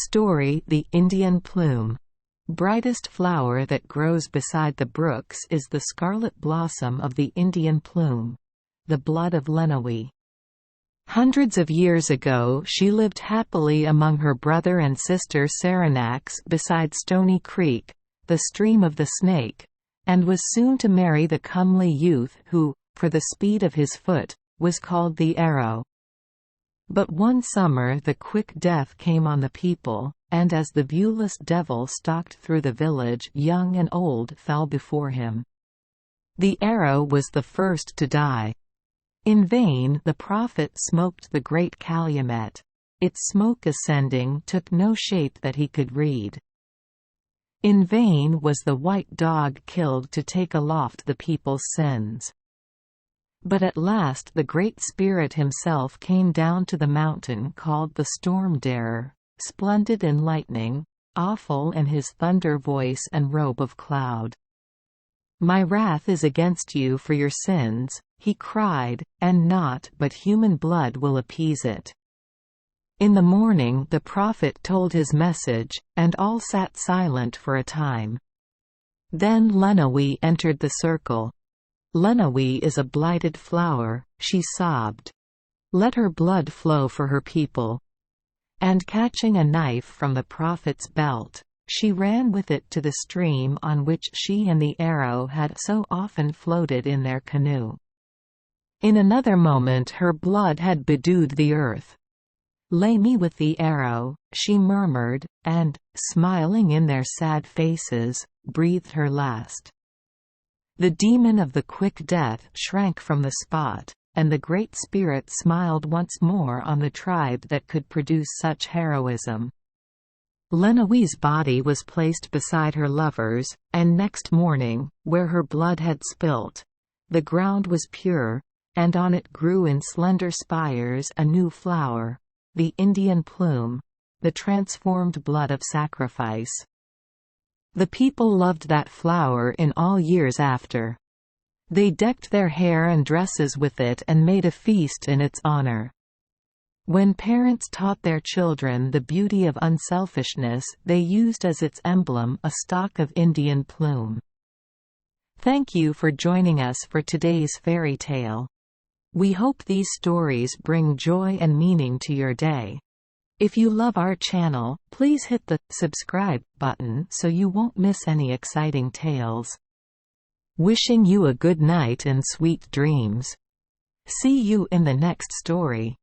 Story: The Indian Plume. Brightest flower that grows beside the brooks is the scarlet blossom of the Indian plume, the blood of Lenawi. Hundreds of years ago she lived happily among her brother and sister Saranaks beside Stony Creek, the stream of the snake, and was soon to marry the comely youth who, for the speed of his foot, was called the Arrow. But one summer the quick death came on the people, and as the viewless devil stalked through the village, young and old fell before him. The Arrow was the first to die. In vain the prophet smoked the great calumet. Its smoke ascending took no shape that he could read. In vain was the white dog killed to take aloft the people's sins. But at last the Great Spirit himself came down to the mountain called the Storm-Darer, splendid in lightning, awful in his thunder voice and robe of cloud. "My wrath is against you for your sins," he cried, "and naught but human blood will appease it." In the morning the prophet told his message, and all sat silent for a time. Then Lenawi entered the circle. "Lenawi is a blighted flower," she sobbed. "Let her blood flow for her people." And catching a knife from the prophet's belt, she ran with it to the stream on which she and the Arrow had so often floated in their canoe. In another moment her blood had bedewed the earth. "Lay me with the Arrow," she murmured, and, smiling in their sad faces, breathed her last. The demon of the quick death shrank from the spot, and the Great Spirit smiled once more on the tribe that could produce such heroism. Lenawi's body was placed beside her lover's, and next morning, where her blood had spilt, the ground was pure, and on it grew in slender spires a new flower, the Indian plume, the transformed blood of sacrifice. The people loved that flower in all years after. They decked their hair and dresses with it and made a feast in its honor. When parents taught their children the beauty of unselfishness, they used as its emblem a stalk of Indian plume. Thank you for joining us for today's fairy tale. We hope these stories bring joy and meaning to your day. If you love our channel, please hit the subscribe button so you won't miss any exciting tales. Wishing you a good night and sweet dreams. See you in the next story.